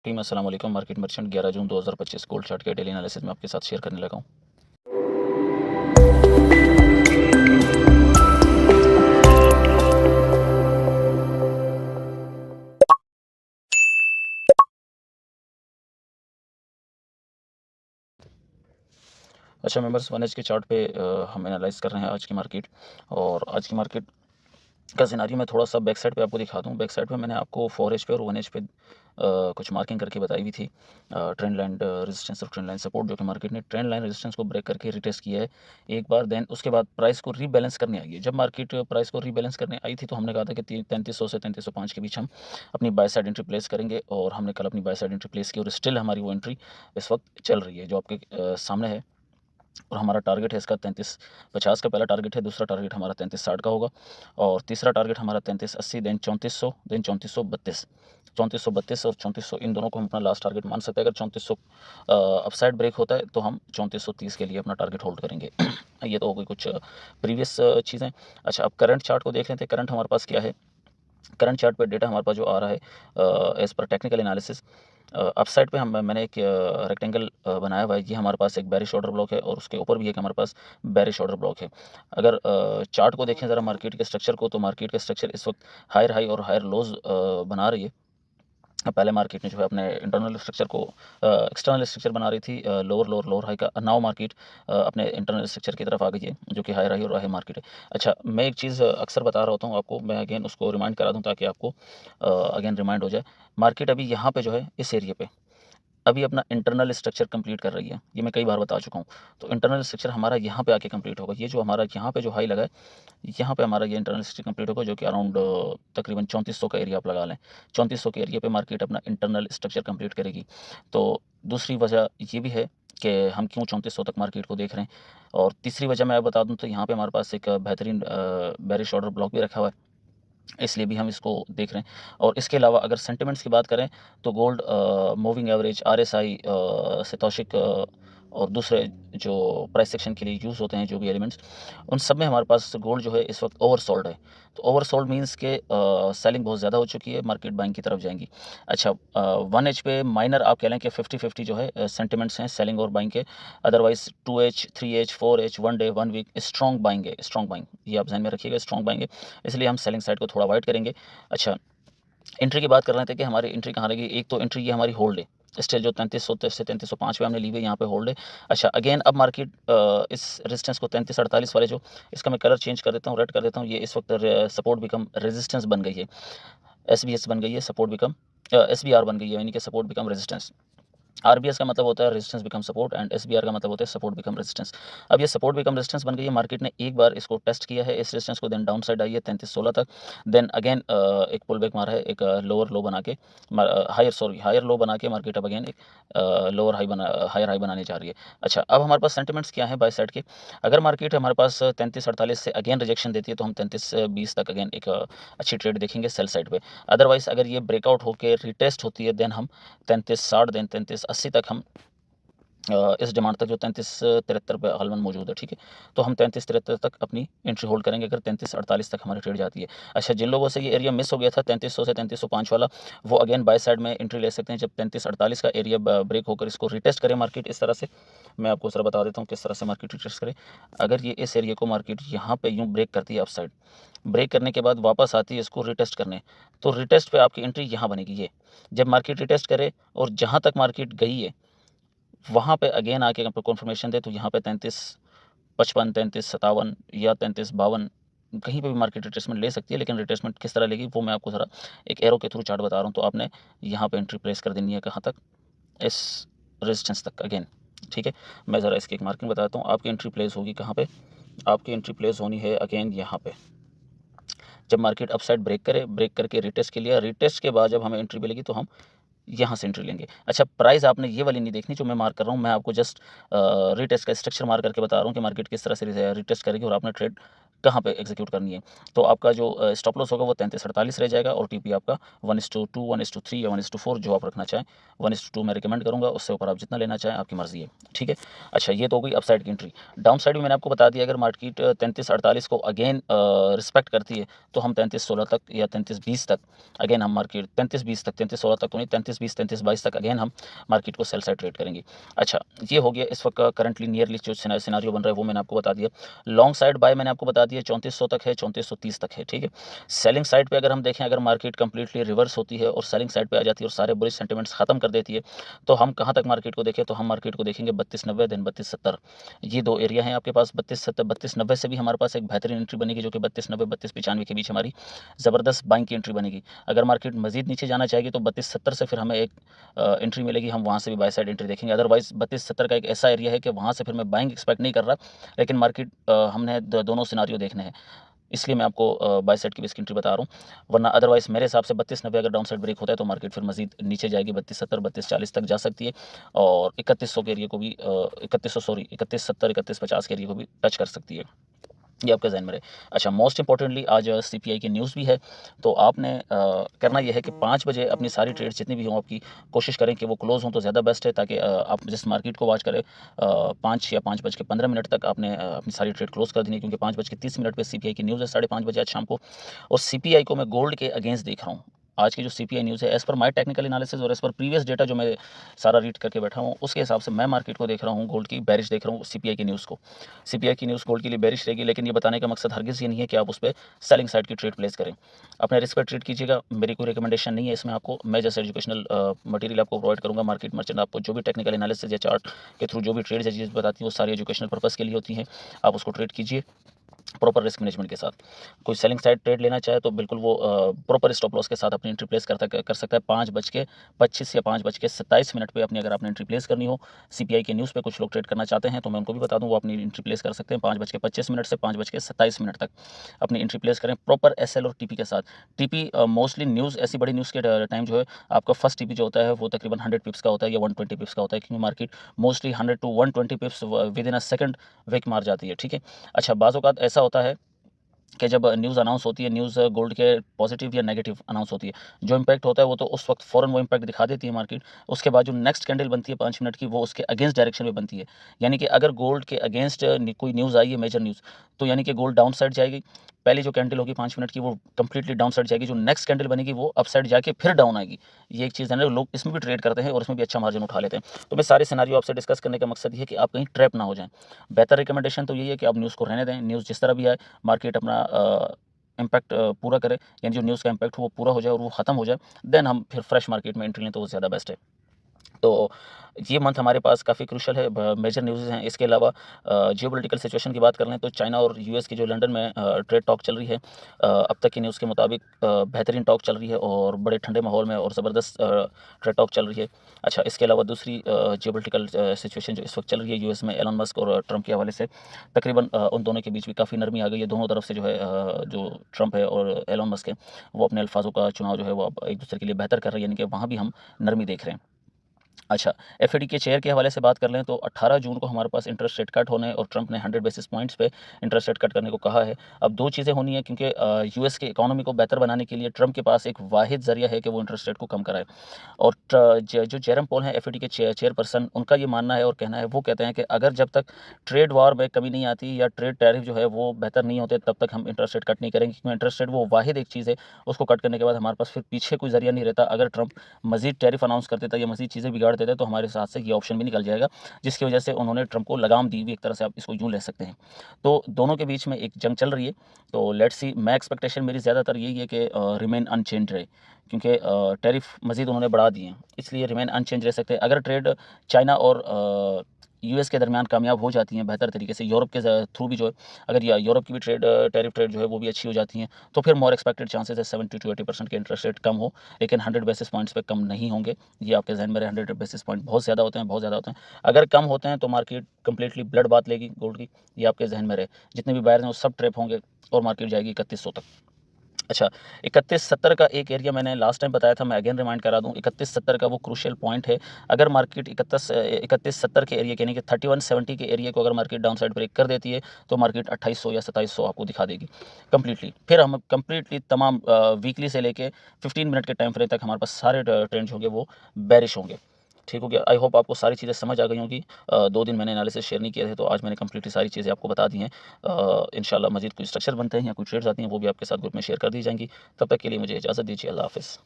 Team अस्सलाम वालेकुम। Market merchant 11 जून 2025 gold chart के डेली एनालिसिस में आपके साथ शेयर करने लगा हूँ। अच्छा मेंबर्स, 1 एच के चार्ट पे हम एनालाइज कर रहे हैं आज की मार्केट। और आज की मार्केट का सिनारियो मैं थोड़ा सा बैक साइड पे आपको दिखा दूँ। बैक साइड पे मैंने आपको 4 एच पे और 1 एच पे कुछ मार्किंग करके बताई हुई थी। ट्रेंड लाइन रेजिस्टेंस और ट्रेंड लाइन सपोर्ट, जो कि मार्केट ने ट्रेंड लाइन रेजिस्टेंस को ब्रेक करके रिटेस्ट किया है एक बार। देन उसके बाद प्राइस को रीबैलेंस करने आई है। जब मार्केट प्राइस को रीबैलेंस करने आई थी तो हमने कहा था कि 3300 से 3305 के बीच हम अपनी बाय साइड एंट्री प्लेस करेंगे, और हमने कल अपनी बाय साइड एंट्री प्लेस की और स्टिल हमारी वो एंट्री इस वक्त चल रही है जो आपके सामने है। और हमारा टारगेट है इसका 3350 का पहला टारगेट है, दूसरा टारगेट हमारा 3360 का होगा, और तीसरा टारगेट हमारा 3380, देन 3400, देन 3432। 3432 और 3400 इन दोनों को हम अपना लास्ट टारगेट मान सकते हैं। अगर 3400 अपसाइड ब्रेक होता है तो हम 3430 के लिए अपना टारगेट होल्ड करेंगे। ये तो हो गई कुछ प्रीवियस चीज़ें। अच्छा, अब करंट चार्ट को देख लेते हैं। करंट हमारे पास क्या है। करंट चार्ट पे डेटा हमारे पास जो आ रहा है as per technical analysis, upside पे मैंने एक रेक्टेंगल बनाया हुआ है। ये हमारे पास एक बेरिश ऑर्डर ब्लॉक है और उसके ऊपर भी एक हमारे पास बेरिश ऑर्डर ब्लॉक है। अगर चार्ट को देखें ज़रा मार्केट के स्ट्रक्चर को, तो मार्केट का स्ट्रक्चर इस वक्त हायर हाई और हायर लोज बना रही है। पहले मार्केट ने जो है अपने इंटरनल स्ट्रक्चर को एक्सटर्नल स्ट्रक्चर बना रही थी, लोअर लोअर लोअर हाई का। नाउ मार्केट अपने इंटरनल स्ट्रक्चर की तरफ आ गई है जो कि हायर हाई और हाई मार्केट है। अच्छा, मैं एक चीज़ अक्सर बता रहा होता हूँ आपको, मैं अगेन उसको रिमाइंड करा दूँ ताकि आपको अगेन रिमाइंड हो जाए। मार्केट अभी यहाँ पे जो है इस एरिया पे अभी अपना इंटरनल स्ट्रक्चर कंप्लीट कर रही है। ये मैं कई बार बता चुका हूँ। तो इंटरनल स्ट्रक्चर हमारा यहाँ पे आके कंप्लीट होगा। ये जो हमारा यहाँ पे जो हाई लगा है, यहाँ पे हमारा ये इंटरनल स्ट्रक्चर कंप्लीट होगा, जो कि अराउंड तकरीबन 3400 का एरिया आप लगा लें। 3400 के एरिया पे मार्केट अपना इंटरनल स्ट्रक्चर कंप्लीट करेगी। तो दूसरी वजह ये भी है कि हम क्यों 3400 तक मार्केट को देख रहे हैं। और तीसरी वजह मैं बता दूं तो यहाँ पे हमारे पास एक बेहतरीन बेरिश ऑर्डर ब्लॉक भी रखा हुआ है, इसलिए भी हम इसको देख रहे हैं। और इसके अलावा अगर सेंटिमेंट्स की बात करें तो गोल्ड मूविंग एवरेज, आरएसआई, सेतौशिक और दूसरे जो प्राइस सेक्शन के लिए यूज़ होते हैं जो भी एलिमेंट्स, उन सब में हमारे पास गोल्ड जो है इस वक्त ओवरसोल्ड है। तो ओवरसोल्ड मींस के सेलिंग बहुत ज़्यादा हो चुकी है, मार्केट बाइंग की तरफ जाएंगी। अच्छा, 1 एच पे माइनर आप कह लें कि 50-50 जो है सेंटिमेंट्स हैं सेलिंग और बाइंग के। Otherwise 2 H, 3 H, 4 H, 1 day, 1 week strong buying है। स्ट्रॉन्ग बाइंग ये आप ध्यान में रखिएगा, स्ट्रॉन्ग बाइंग है, इसलिए हम सेलिंग साइड को थोड़ा अवॉइड करेंगे। अच्छा, एंट्री की बात कर रहे थे कि हमारी एंट्री कहाँ रहेगी। एक तो एंट्री ये हमारी होल्ड है, स्टेज जो 3300 से 3305 पे हमने ली हुई है, यहाँ पे होल्ड है। अच्छा, अगेन अब मार्केट इस रेजिस्टेंस को 3348 वाले जो, इसका मैं कलर चेंज कर देता हूँ, रेड कर देता हूँ। ये इस वक्त सपोर्ट बिकम रेजिस्टेंस बन गई है, एसबीएस बन गई है, सपोर्ट बिकम एसबीआर बन गई है, यानी कि सपोर्ट बिकम रेजिस्टेंस। आरबीएस का मतलब होता है resistance become support, and SBR का मतलब होता है सपोर्ट बिकम रेजिस्टेंस। अब ये सपोर्ट बिकम रेजिस्टेंस बन गई है। मार्केट ने एक बार इसको टेस्ट किया है इस रेजिस्टेंस को, देन डाउन साइड आई है 3316 तक। देन अगेन एक पुल बैक मारा है, एक लोअर लो बना के, हायर लो बना के मार्केट अब अगेन एक लोअर हाई बना हायर हाई बनाने जा रही है। अच्छा, अब हमारे पास सेंटिमेंट्स क्या है बाय साइड के। अगर मार्केट हमारे पास 3348 से अगेन रिजेक्शन देती है तो हम 3320 तक अगेन एक अच्छी ट्रेड देखेंगे सेल साइड पे। अदरवाइज अगर ये ब्रेकआउट होकर रिटेस्ट होती है देन हम 3360, देन 3380 तक हम इस डिमांड तक जो 3373 पे गालबन मौजूद है, ठीक है। तो हम 3373 तक अपनी एंट्री होल्ड करेंगे अगर 3348 तक हमारी ट्रेड जाती है। अच्छा, जिन लोगों से ये एरिया मिस हो गया था 3300 से 3305 वाला, वो अगेन बाय साइड में एंट्री ले सकते हैं जब 3348 का एरिया ब्रेक होकर इसको रिटेस्ट करे मार्केट। इस तरह से मैं आपको सर बता देता हूँ किस तरह से मार्केट रिटेस्ट करे। अगर ये इस एरिया को मार्केट यहाँ पे यूँ ब्रेक करती है, अप साइड ब्रेक करने के बाद वापस आती है इसको रिटेस्ट करने, तो रिटेस्ट पे आपकी एंट्री यहाँ बनेगी। ये जब मार्केट रिटेस्ट करे और जहाँ तक मार्केट गई है वहाँ पे अगेन आके आपको कन्फर्मेशन दे, तो यहाँ पे 3355, 3357 या 3352 कहीं पे भी मार्केट रिट्रेसमेंट ले सकती है। लेकिन रिट्रेसमेंट किस तरह लेगी वो मैं आपको ज़रा एक एरो के थ्रू चार्ट बता रहा हूँ। तो आपने यहाँ पे एंट्री प्लेस कर देनी है कहाँ तक, इस रेजिस्टेंस तक अगेन, ठीक है। मैं ज़रा इसकी एक मार्किंग बताता हूँ। आपकी एंट्री प्लेस होगी कहाँ पे, आपकी एंट्री प्लेस होनी है अगेन यहाँ पे। जब मार्केट अपसाइड ब्रेक करे, ब्रेक करके रिटेस्ट के लिए, रिटेस्ट के बाद जब हमें एंट्री मिलेगी तो हम यहाँ से एंट्री लेंगे। अच्छा, प्राइस आपने ये वाली नहीं देखनी जो मैं मार्क कर रहा हूँ, मैं आपको जस्ट रिटेस्ट का स्ट्रक्चर मार्क करके बता रहा हूँ कि मार्केट किस तरह से रिटेस्ट करेगी और आपने ट्रेड कहाँ पे एग्जीक्यूट करनी है। तो आपका जो स्टॉप लॉस होगा वो 3348 रह जाएगा, और टीपी आपका 1:2, 1:3 या 1:4 जो आप रखना चाहें। 1:2 मैं रिकमेंड करूँगा, उससे ऊपर आप जितना लेना चाहें आपकी मर्जी है, ठीक है। अच्छा, ये तो हो गई अपसाइड की एंट्री। डाउन साइड भी मैंने आपको बता दिया, अगर मार्केट 3348 को अगेन रिस्पेक्ट करती है तो हम 3316 तक या 3320 तक, अगेन हम मार्केट 3320 तक, 3316 तक तो नहीं, 20, 33, 22 तक अगेन हम मार्केट को सेल साइड ट्रेड करेंगे। अच्छा, ये हो गया इस वक्त का करंटली नियरली जो सिनारियो बन रहा है वो मैंने आपको बता दिया। लॉन्ग साइड बाय मैंने आपको बता दिया 3400 तक है, 3430 तक है, ठीक है। सेलिंग साइड पे अगर हम देखें, अगर मार्केट कंप्लीटली रिवर्स होती है और सेलिंग साइड पे आ जाती है और सारे बुलिश सेंटिमेंट्स खत्म कर देती है, तो हम कहाँ तक मार्केट को देखें, तो हम मार्केट को देखेंगे 3290 देन 3270। ये दो एरिया हैं आपके पास। 3270 3290 से भी हमारे पास एक बेहतरीन एंट्री बनेगी जो कि 3290 3295 के बीच हमारी ज़बरदस्त बाइंग की एंट्री बनेगी। अगर मार्केट मजीद नीचे जाना चाहेगी तो 3270 से फिर हमें एक एंट्री मिलेगी, हम वहाँ से भी बाय साइड एंट्री देखेंगे। अदरवाइज 3270 का एक ऐसा एरिया है कि वहाँ से फिर मैं बाइंग एक्सपेक्ट नहीं कर रहा, लेकिन मार्केट हमने दोनों सिनारियो देखने हैं, इसलिए मैं आपको बाय साइड की बेसिक एंट्री बता रहा हूँ। वरना अदरवाइज मेरे हिसाब से 3290 अगर डाउन साइड ब्रेक होता है तो मार्केट फिर मजीद नीचे जाएगी, 3270 3240 तक जा सकती है और 3100 के एरिया को भी 3170 3150 के एरिया को भी टच कर सकती है। ये आपके जहन में रहे। अच्छा, मोस्ट इंपॉर्टेंटली आज सीपीआई की न्यूज़ भी है, तो आपने करना यह है कि 5 बजे अपनी सारी ट्रेड्स जितनी भी हों आपकी, कोशिश करें कि वो क्लोज़ हों तो ज़्यादा बेस्ट है, ताकि आप जिस मार्केट को वॉच करें 5 या 5:15 तक आपने अपनी सारी ट्रेड क्लोज़ कर देनी है, क्योंकि 5:30 पे सीपीआई की न्यूज़ है 5:30 बजे आज शाम को। और सीपीआई को मैं गोल्ड के अगेंस्ट देख रहा हूँ। आज की जो सीपीआई न्यूज़ है, as per my technical analysis और एज़ पर प्रीवियस डेटा जो मैं सारा रीड करके बैठा हूँ, उसके हिसाब से मैं मार्केट को देख रहा हूँ गोल्ड की बेरिश देख रहा हूँ सीपीआई की न्यूज़ को। सीपीआई की न्यूज़ गोल्ड के लिए बेरिश रहेगी, लेकिन ये बताने का मकसद हरगिज़ ये नहीं है कि आप उस पे सेलिंग साइड की ट्रेड प्लेस करें। अपने रिस्क पे ट्रेड कीजिएगा, मेरी कोई रिकमेंडेशन नहीं है इसमें आपको। मैं जैसे एजुकेशनल मटेरियल आपको प्रोवाइड करूँगा, मार्केट मर्चेंट आपको जो भी टेक्निकल एनालिसिस या चार्ट के थ्रू जो भी ट्रेड्स या चीज़ बताती है वो सारी एजुकेशनल पर्पज़ के लिए होती हैं। आप उसको ट्रेड कीजिए प्रॉपर रिस्क मैनेजमेंट के साथ। कोई सेलिंग साइड ट्रेड लेना चाहे तो बिल्कुल वो प्रॉपर स्टॉप लॉस के साथ अपनी एंट्री प्लेस कर सकता है। 5:25 या 5:27 पे अपनी अगर आपने एंट्री प्लेस करनी हो, सीपीआई के न्यूज़ पे कुछ लोग ट्रेड करना चाहते हैं तो मैं उनको भी बता दूं, वो अपनी एंट्री प्लेस कर सकते हैं 5:25 से 5:27 तक अपनी एंट्री प्लेस करें प्रॉपर एसएल और टीपी के साथ। टीपी मोस्टली न्यूज़, ऐसी बड़ी न्यूज़ के टाइम जो है आपका फर्स्ट टीपी जो होता है वो तकरीबन 100 पिप्स का होता है या 120 पिप्स का होता है, क्योंकि market mostly 100 to 120 pips with in a second wick मार जाती है, ठीक है। अच्छा, बाज़ औक़ात ऐसा होता है कि जब न्यूज़ अनाउंस होती है, न्यूज़ गोल्ड के पॉजिटिव या नेगेटिव अनाउंस होती है, जो इम्पैक्ट होता है वो तो उस वक्त फ़ौरन वो इम्पैक्ट दिखा देती है मार्केट। उसके बाद जो नेक्स्ट कैंडल बनती है 5 मिनट की, वो उसके अगेंस्ट डायरेक्शन में बनती है। यानी कि अगर गोल्ड के अगेंस्ट कोई न्यूज़ आई है, मेजर न्यूज़, तो यानी कि गोल्ड डाउन साइड जाएगी। पहली जो कैंडल होगी 5 मिनट की वो कंप्लीटली डाउन साइड जाएगी, जो नेक्स्ट कैंडल बनेगी वो अप साइड जाके फिर डाउन आएगी। ये एक चीज़ है ना, लोग इसमें भी ट्रेड करते हैं और इसमें भी अच्छा मार्जिन उठा लेते हैं। तो मैं सारे सिनेरियो आपसे डिस्कस करने का मकसद ये है कि आप कहीं ट्रैप ना हो जाएँ। बेहतर रिकमेंडेशन तो यही है कि आप न्यूज़ को रहने दें, न्यूज़ जिस तरह भी आए, मार्केट अपना इम्पैक्ट पूरा करे, यानी जो न्यूज़ का इम्पैक्ट हो वो पूरा हो जाए और वो ख़त्म हो जाए, देन हम फिर फ्रेश मार्केट में एंट्री लें तो वो ज़्यादा बेस्ट है। तो ये मंथ हमारे पास काफ़ी क्रूशियल है, मेजर न्यूज़ हैं। इसके अलावा जियोपॉलिटिकल सिचुएशन की बात कर लें तो चाइना और यूएस की जो लंदन में ट्रेड टॉक चल रही है, अब तक की न्यूज़ के मुताबिक बेहतरीन टॉक चल रही है और बड़े ठंडे माहौल में और ज़बरदस्त ट्रेड टॉक चल रही है। अच्छा, इसके अलावा दूसरी जियोपॉलिटिकल सिचुएशन जो इस वक्त चल रही है यूएस में, एलन मस्क और ट्रंप के हवाले से, तकरीबन उन दोनों के बीच भी काफ़ी नरमी आ गई है। दोनों तरफ से जो है जो ट्रंप है और एलन मस्क है, वो अपने अल्फाजों का चुनाव जो है वो अब एक दूसरे के लिए बेहतर कर रहे हैं, यानी कि वहाँ भी हम नरमी देख रहे हैं। अच्छा, एफएडी के चेयर के हवाले से बात कर लें तो 18 जून को हमारे पास इंटरेस्ट रेट कट होने और ट्रंप ने 100 बेसिस पॉइंट्स पे इंटरेस्ट रेट कट करने को कहा है। अब 2 चीज़ें होनी है, क्योंकि यूएस की इकोनॉमी को बेहतर बनाने के लिए ट्रंप के पास एक वाहिद ज़रिया है कि वो इंटरेस्ट रेट को कम कराए। और जो जेरम पोल हैं एफएडी के चेयरपर्सन, उनका ये मानना है और कहना है, वो कहते हैं कि अगर जब तक ट्रेड वॉर में कमी नहीं आती या ट्रेड टैरिफ जो है वो बेहतर नहीं होते, तब तक हम इंटरेस्ट रेट कट नहीं करेंगे, क्योंकि इंटरेस्ट रेट वो वाहिद एक चीज़ है, उसको कट करने के बाद हमारे पास फिर पीछे कोई ज़रिया नहीं रहता। अगर ट्रंप मज़ीद टैरिफ अनाउंस कर देता या मज़ीद चीज़ें बिगाड़ देता तो हमारे साथ से ये ऑप्शन भी निकल जाएगा, जिसकी वजह से उन्होंने ट्रंप को लगाम दी हुई, एक तरह से आप इसको यूँ ले सकते हैं। तो दोनों के बीच में एक जंग चल रही है, तो लेट्स सी। मैं एक्सपेक्टेशन मेरी ज़्यादातर यही है कि रिमेन अनचेंज रहे, क्योंकि टैरिफ मज़ीद उन्होंने बढ़ा दिए हैं, इसलिए रिमेन अनचेंज रह सकते हैं। अगर ट्रेड चाइना और यूएस के दरमियान कामयाब हो जाती हैं बेहतर तरीके से, यूरोप के थ्रू भी जो है, अगर यूरोप की भी टैरिफ ट्रेड जो है वो भी अच्छी हो जाती हैं, तो फिर मोर एक्सपेक्टेड चांसेस है 70 to 80% के इंटरेस्ट रेट कम हो, लेकिन 100 बेसिस पॉइंट्स पे कम नहीं होंगे। ये आपके जहन में रहे, 100 बेसिस पॉइंट बहुत ज़्यादा होते हैं, बहुत ज़्यादा होते हैं। अगर कम होते हैं तो मार्केट कंप्लीटली ब्लड बात लेगी गोल्ड की, ये आपके जहन में रहे। जितने भी बायर हैं वो सब ट्रैप होंगे और मार्केट जाएगी 3100 तक। अच्छा, 3170 का एक एरिया मैंने लास्ट टाइम बताया था, मैं अगेन रिमाइंड करा दूँ, 3170 का वो क्रूशियल पॉइंट है। अगर मार्केट 3170 के एरिया यानी कि 3170 के एरिया को अगर मार्केट डाउन साइड ब्रेक कर देती है, तो मार्केट 2800 या 2700 आपको दिखा देगी कंप्लीटली। फिर हम कंप्लीटली तमाम वीकली से लेके 15 मिनट के टाइम फ्रेम तक हमारे पास सारे ट्रेंड्स होंगे वो बेरिश होंगे। ठीक हो गया। आई होप आपको सारी चीज़ें समझ आ गई होंगी। 2 दिन मैंने एनालिसिस शेयर नहीं किए थे, तो आज मैंने कंप्लीटली सारी चीज़ें आपको बता दी हैं। इंशाल्लाह मज़ीद कोई स्ट्रक्चर बनते हैं या कोई ट्रेड्स आती हैं, वो भी आपके साथ ग्रुप में शेयर कर दी जाएंगी। तब तक के लिए मुझे इजाज़त दीजिए। अल्लाह हाफ़िज़।